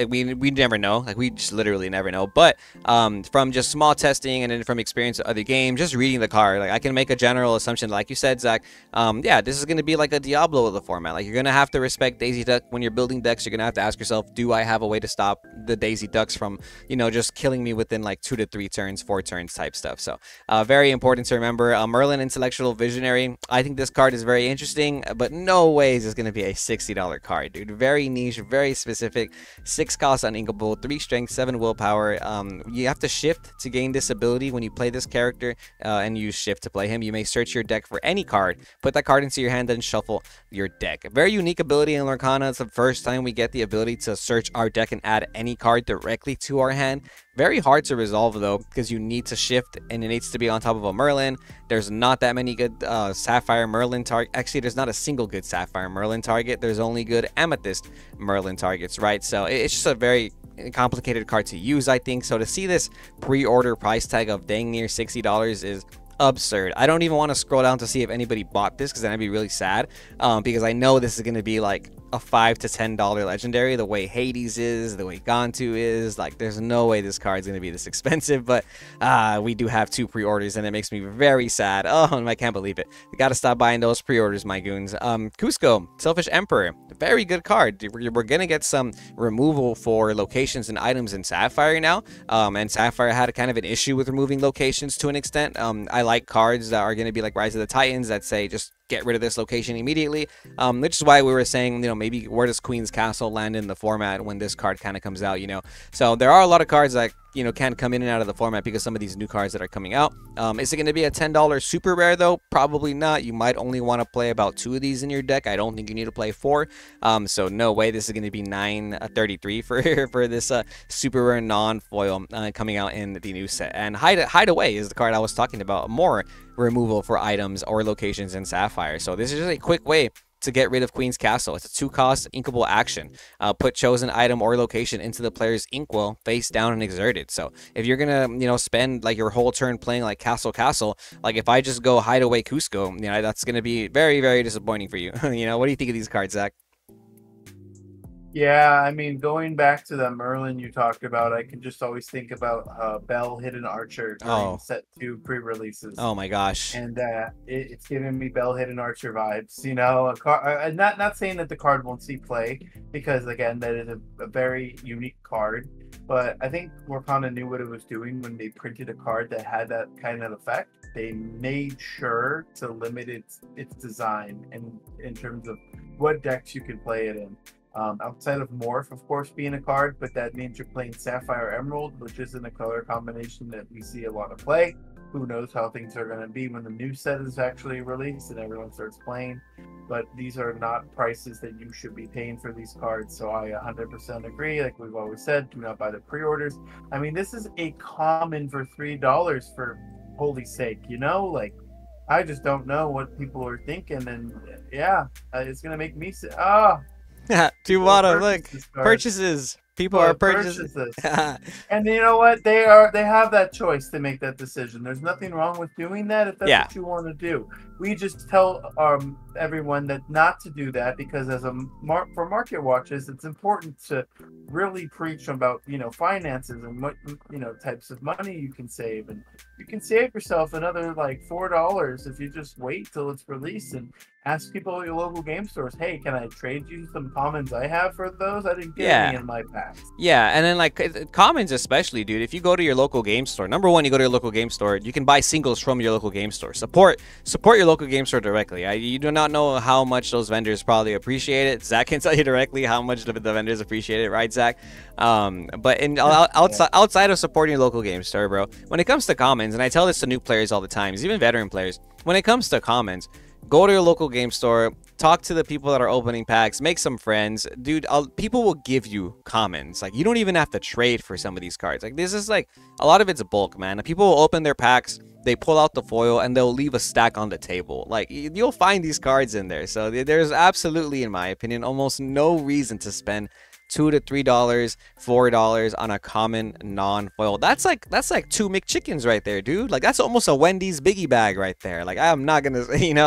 we never know. Like, we just literally never know. But from just small testing and then from experience of other games, just reading the card, like, I can make a general assumption, like you said, Zach. Yeah, this is going to be like a Diablo of the format. Like, you're going to have to respect Daisy Duck when you're building decks. You're going to have to ask yourself, do I have a way to stop the Daisy Ducks from, just killing me within like 2 to 3 turns, 4 turns type stuff. So very important to remember. Merlin Intellectual Visionary, I think this card is very interesting, but no way is this going to be a $60 card, dude. Very niche, very specific. 6 cost uninkable, 3 strength, 7 willpower. You have to shift to gain this ability when you play this character, and use shift to play him. You may search your deck for any card, put that card into your hand, then shuffle your deck. A very unique ability in Lorcana. It's the first time we get the ability to search our deck and add any card directly to our hand. Very hard to resolve, though, because you need to shift and it needs to be on top of a Merlin. There's not that many good Sapphire Merlin target. Actually, there's not a single good Sapphire Merlin target. There's only good Amethyst Merlin targets, right? So it's just a very complicated card to use, I think. So to see this pre-order price tag of dang near $60 is absurd. I don't even want to scroll down to see if anybody bought this, because then I'd be really sad, because I know this is going to be like a $5 to $10 legendary, the way Hades is, the way Gantu is. Like, there's no way this card's going to be this expensive, but we do have 2 pre-orders, and it makes me very sad. Oh, I can't believe it. You got to stop buying those pre-orders, my goons. Cusco, Selfish Emperor, very good card. We're going to get some removal for locations and items in Sapphire now, and Sapphire had a kind of an issue with removing locations to an extent. I like cards that are going to be like Rise of the Titans that say just get rid of this location immediately, which is why we were saying, maybe where does Queen's Castle land in the format when this card kind of comes out, so there are a lot of cards that can come in and out of the format because some of these new cards that are coming out. Is it going to be a $10 super rare, though? Probably not. You might only want to play about 2 of these in your deck. I don't think you need to play 4, so no way this is going to be $9.33 for this super rare non-foil coming out in the new set. And Hideaway is the card I was talking about, more removal for items or locations in Sapphire. So this is just a quick way to get rid of Queen's Castle. It's a 2-cost inkable action. Put chosen item or location into the player's inkwell face down and exerted. So if you're gonna spend like your whole turn playing like Castle, like if I just go Hideaway Cusco, that's gonna be very, very disappointing for you. What do you think of these cards, Zach? Yeah, I mean, going back to that Merlin you talked about, I can just always think about Bell Hidden Archer during Oh, set 2 pre-releases. oh my gosh. And it's giving me Bell Hidden Archer vibes. You know, not saying that the card won't see play, because again, that is a very unique card. But I think Lorcana knew what it was doing when they printed a card that had that kind of effect. They made sure to limit its design and in terms of what decks you can play it in. Outside of Morph, of course, being a card, but that means you're playing Sapphire Emerald, which isn't a color combination that we see a lot of play. Who knows how things are going to be when the new set is actually released and everyone starts playing. But these are not prices that you should be paying for these cards. So I 100% agree. Like we've always said, do not buy the pre-orders. I mean, this is a common for $3 for holy sake, you know? Like, I just don't know what people are thinking. And yeah, it's going to make me say, will Tuwada, purchase look, this card. purchases. People are Will purchasing. purchase this. And you know what? They have that choice to make that decision. There's nothing wrong with doing that if that's Yeah, what you want to do. We just tell everyone that not to do that, because as for market watches, it's important to really preach about finances and what types of money you can save, and you can save yourself another like $4 if you just wait till it's released and ask people at your local game stores, hey, can I trade you some commons I have for those? I didn't get any yeah. in my packs. Yeah, and then like commons especially, dude. If you go to your local game store, number one, you go to your local game store, you can buy singles from your local game store. Support your local game store directly. You do not know how much those vendors probably appreciate it. Zach can tell you directly how much the vendors appreciate it, right, Zach? But outside of supporting your local game store, bro, when it comes to commons, and I tell this to new players all the time, even veteran players, when it comes to commons, go to your local game store, talk to the people that are opening packs, make some friends. Dude, people will give you commons. Like, you don't even have to trade for some of these cards. Like, this is like, a lot of it's bulk, man. People will open their packs, they pull out the foil, and they'll leave a stack on the table. Like, you'll find these cards in there. So there's absolutely, in my opinion, almost no reason to spend $2 to $3, $4 on a common non-foil. That's like two McChickens right there, dude. Like, that's almost a Wendy's biggie bag right there. Like, I'm not gonna,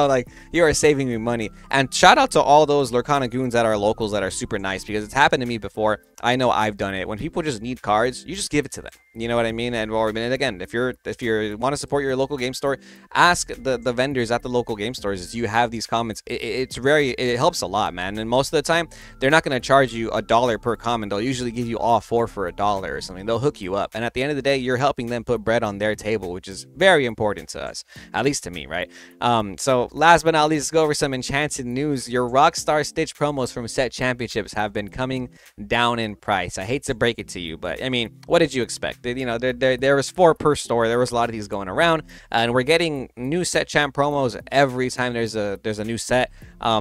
like, you are saving me money. And shout out to all those Lorcana goons that are locals that are super nice, because it's happened to me before. I know I've done it. When people just need cards, you just give it to them. You know what I mean? And again, if you want to support your local game store, ask the vendors at the local game stores, do you have these commons? It helps a lot, man. And most of the time, they're not going to charge you $1 per common. They'll usually give you all four for $1 or something. They'll hook you up, and at the end of the day, you're helping them put bread on their table, which is very important to us, at least to me, right? So last but not least, let's go over some enchanted news. Your Rockstar Stitch promos from set championships have been coming down in price. I hate to break it to you, but I mean, what did you expect? There was 4 per store. There was a lot of these going around, and we're getting new set champ promos every time there's a new set.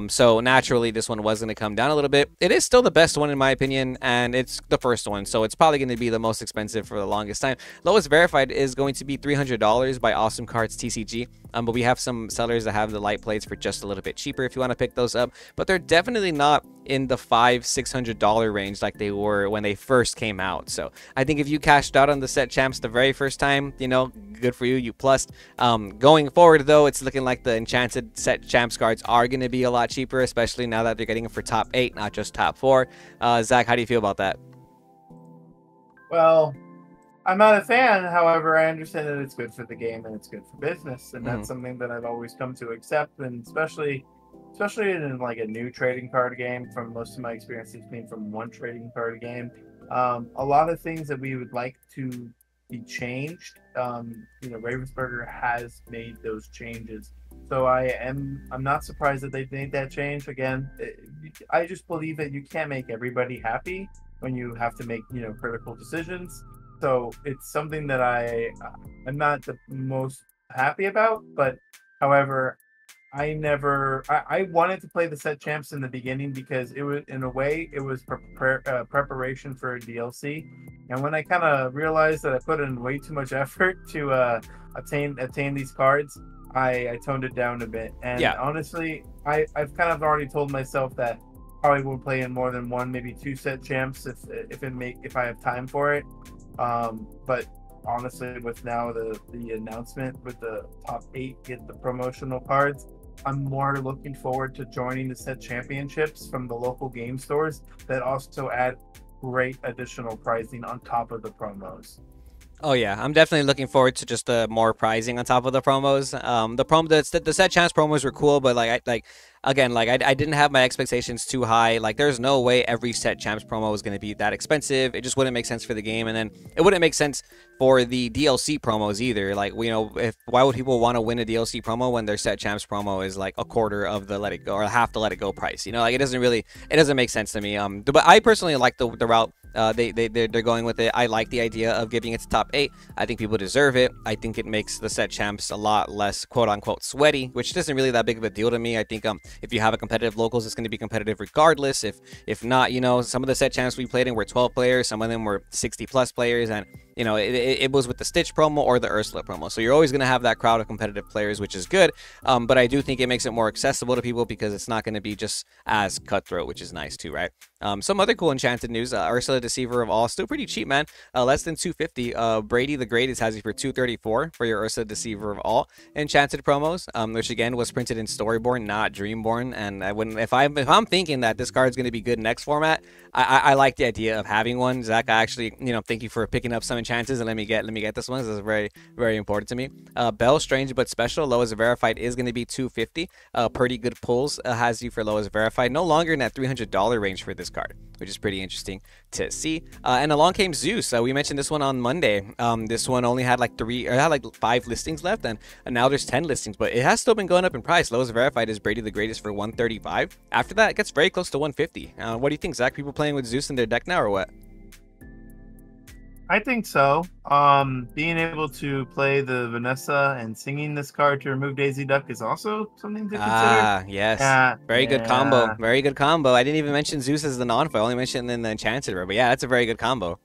So naturally, this one was going to come down a little bit. It is still the best one in my opinion, and it's the first one, so it's probably going to be the most expensive for the longest time. Lowest verified is going to be $300 by Awesome Cards TCG. But we have some sellers that have the light plates for just a little bit cheaper if you want to pick those up. But they're definitely not in the $500-$600 range like they were when they first came out. So I think if you cashed out on the set champs the very first time, good for you. You plussed. Going forward, though, it's looking like the enchanted set champs cards are going to be a lot cheaper, especially now that they're getting them for top 8, not just top 4. Zach, how do you feel about that? Well, I'm not a fan. However, I understand that it's good for the game and it's good for business, and that's something that I've always come to accept. And especially in like a new trading card game, from most of my experiences being from one trading card game, a lot of things that we would like to be changed. Ravensburger has made those changes, so I'm not surprised that they made that change. Again, I just believe that you can't make everybody happy when you have to make critical decisions. So it's something that I'm not the most happy about, but however, I wanted to play the set champs in the beginning because it was, in a way, it was preparation for a DLC. And when I kind of realized that I put in way too much effort to obtain these cards, I toned it down a bit. And Yeah. honestly, I've kind of already told myself that probably won't play in more than 1, maybe 2 set champs if I have time for it. But honestly, with now the announcement with the top 8 get the promotional cards, I'm more looking forward to joining the set championships from the local game stores that also add great additional pricing on top of the promos. Oh yeah, I'm definitely looking forward to just the more pricing on top of the promos. The set chance promos were cool, but I didn't have my expectations too high. Like there's no way every set champs promo was going to be that expensive. It just wouldn't make sense for the game, and then it wouldn't make sense for the DLC promos either. Like if why would people want to win a DLC promo when their set champs promo is like a quarter of the Let It Go or half the Let It Go price? Like it doesn't make sense to me. But I personally like the route they're going with it. I like the idea of giving it to top 8. I think people deserve it. I think it makes the set champs a lot less quote unquote sweaty, which isn't really that big of a deal to me. I think if you have a competitive locals, it's going to be competitive regardless. If not, some of the set champs we played in were 12 players, some of them were 60 plus players, and it was with the Stitch promo or the Ursula promo. So you're always going to have that crowd of competitive players, which is good. But I do think it makes it more accessible to people because it's not going to be just as cutthroat, which is nice too, right? Some other cool enchanted news: Ursula, Deceiver of All, still pretty cheap, man. Less than 250. Brady the Greatest has you for 234 for your Ursula, Deceiver of All enchanted promos, which again was printed in Storyborn, not Dreamborn. And I wouldn't if I'm thinking that this card's going to be good next format. I like the idea of having one. Zach, I actually thank you for picking up some enchanters and let me get this one. This is very very important to me. Bell, Strange but Special, lowest verified is going to be 250. Pretty Good Pulls has you for lowest verified, no longer in that $300 range for this card, which is pretty interesting to see. And along came Zeus. We mentioned this one on Monday. This one only had like 5 listings left, and now there's 10 listings, but it has still been going up in price. Lowest verified is Brady the Greatest for 135. After that, it gets very close to 150. What do you think, Zach? People playing with Zeus in their deck now, or what? I think so. Being able to play the Vanessa and singing this card to remove Daisy Duck is also something to consider. Ah, yes. Very good combo. Very good combo. I didn't even mention Zeus as the non-foil. I only mentioned in the Enchanted rare. But yeah, that's a very good combo.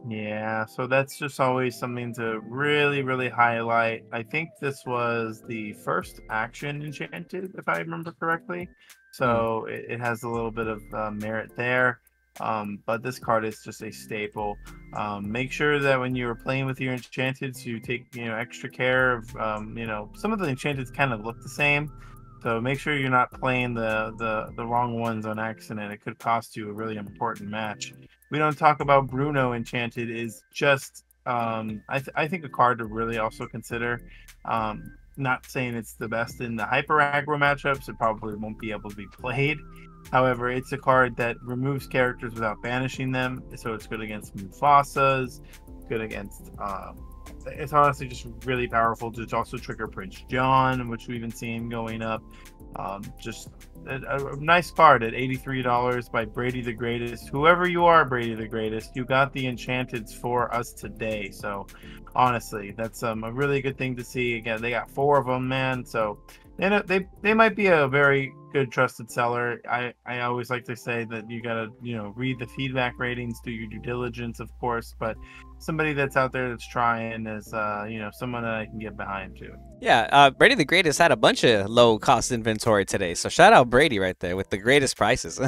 Yeah, so that's just always something to really, really highlight. I think this was the first action Enchanted, if I remember correctly. So it has a little bit of merit there. But this card is just a staple. Make sure that when you're playing with your enchanteds, you take extra care of some of the enchanteds kind of look the same, so make sure you're not playing the wrong ones on accident. It could cost you a really important match. We don't talk about Bruno Enchanted is just I think a card to really also consider. Not saying it's the best in the hyper aggro matchups. It probably won't be able to be played. However, it's a card that removes characters without banishing them, so it's good against Mufasas, good against. It's honestly just really powerful to also trigger Prince John, which we've been seeing going up. Just a nice card at $83 by Brady the Greatest. Whoever you are, Brady the Greatest, you got the enchanteds for us today. So honestly, that's a really good thing to see. Again, they got 4 of them, man. So they might be a very good trusted seller. I always like to say that you gotta read the feedback ratings, do your due diligence, of course, but somebody that's out there that's trying is someone that I can get behind too. Yeah, Brady the Greatest had a bunch of low cost inventory today, so shout out Brady right there with the greatest prices.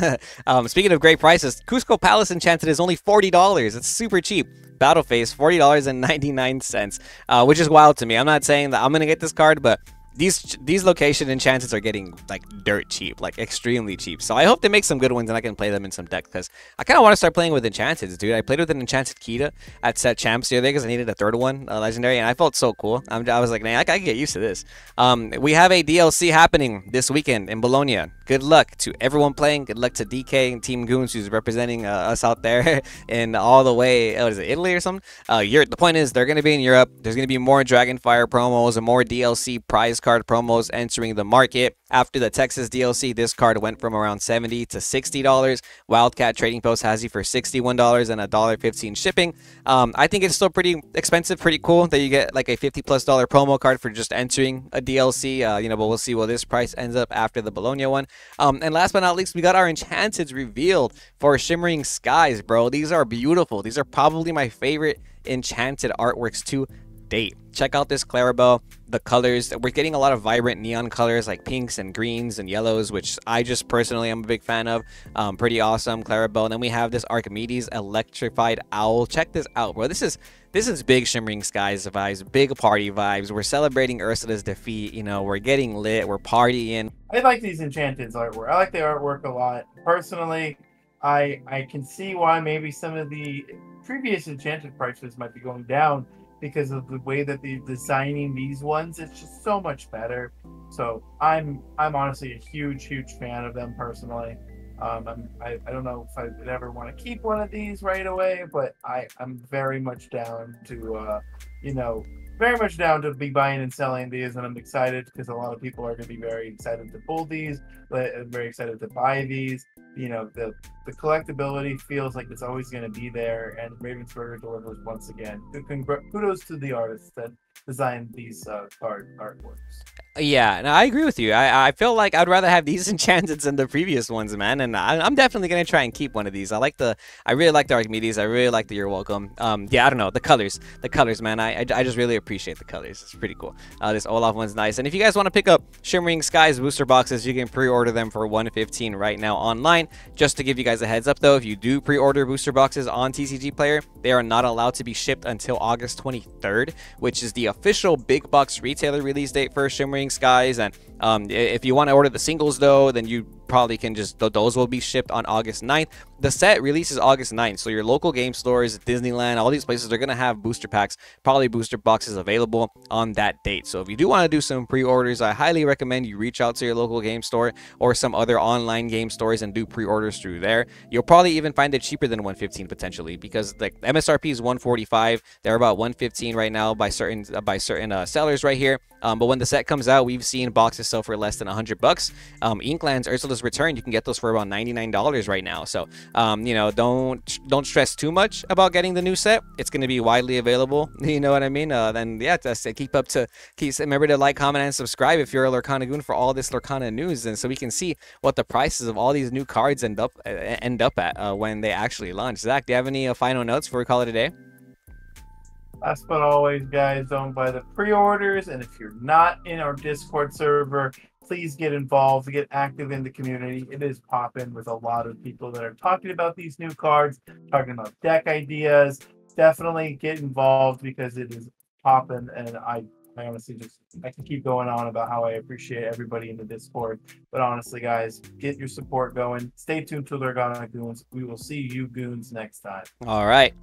Speaking of great prices, Cusco Palace Enchanted is only $40. It's super cheap. Battle Phase $40.99, which is wild to me. I'm not saying that I'm gonna get this card, but these location enchantments are getting like dirt cheap, like extremely cheap. So I hope they make some good ones and I can play them in some decks, because I kind of want to start playing with enchantments, dude. I played with an enchanted Kita at set champs the other day because I needed a third one, legendary, and I felt so cool. I was like, man, I can get used to this. We have a DLC happening this weekend in Bologna. Good luck to everyone playing. Good luck to DK and Team Goons, who's representing us out there in all the way, what is it, Italy or something? The point is, they're going to be in Europe. There's going to be more Dragonfire promos and more DLC prize card promos entering the market. After the Texas DLC, this card went from around $70 to $60. Wildcat Trading Post has you for $61 and $1.15 shipping. I think it's still pretty expensive, pretty cool that you get like a $50+ promo card for just entering a DLC. But we'll see where this price ends up after the Bologna one. And last but not least, we got our enchanteds revealed for Shimmering Skies, bro. These are beautiful. These are probably my favorite enchanted artworks to date. Check out this Clarabelle. The colors, we're getting a lot of vibrant neon colors like pinks and greens and yellows, which I just personally am a big fan of. Pretty awesome, Clarabelle. And then we have this Archimedes Electrified Owl. Check this out, bro. This is big Shimmering Skies vibes, big party vibes. We're celebrating Ursula's defeat. You know, we're getting lit, we're partying. I like these Enchanted's artwork. I like the artwork a lot. Personally, I can see why maybe some of the previous Enchanted prices might be going down because of the way that they're designing these ones. It's just so much better. So I'm honestly a huge fan of them personally. I don't know if I would ever want to keep one of these right away, but I'm very much down to very much down to be buying and selling these, and I'm excited because a lot of people are going to be very excited to pull these, very excited to buy these. You know, the collectability feels like it's always going to be there, and Ravensburger delivers once again. Kudos to the artists that designed these card artworks. Yeah, no, I agree with you. I feel like I'd rather have these enchanted than the previous ones, man. And I'm definitely gonna try and keep one of these. I really like the Archimedes. I really like the You're Welcome. Yeah, I don't know, the colors, man. I just really appreciate the colors. It's pretty cool. This Olaf one's nice. And if you guys want to pick up Shimmering Skies booster boxes, you can pre-order them for $115 right now online. Just to give you guys a heads up, though, if you do pre-order booster boxes on TCG Player, they are not allowed to be shipped until August 23rd, which is the official big box retailer release date for Shimmering Skies. And if you want to order the singles, though, then you probably can just, those will be shipped on August 9th. The set releases August 9th, so your local game stores, Disneyland, all these places are going to have booster packs, probably booster boxes available on that date. So if you do want to do some pre-orders, I highly recommend you reach out to your local game store or some other online game stores and do pre-orders through there. You'll probably even find it cheaper than $115 potentially, because like MSRP is $145. They're about $115 right now by certain sellers right here. But when the set comes out, we've seen boxes sell for less than $100. Inkland's Ursula's Return, you can get those for about $99 right now. So you know, don't stress too much about getting the new set. It's going to be widely available. You know what I mean? Then yeah, just remember to like, comment, and subscribe if you're a Lorcana Goon for all this Lorcana news, and so we can see what the prices of all these new cards end up at when they actually launch. Zach, do you have any final notes before we call it a day? Last but always, guys, don't buy the pre-orders. And if you're not in our Discord server, please get involved, get active in the community. It is popping with a lot of people that are talking about these new cards, talking about deck ideas. Definitely get involved because it is popping. And I honestly I can keep going on about how I appreciate everybody in the Discord. But honestly, guys, get your support going. Stay tuned to Lorcana Goons. We will see you goons next time. All right.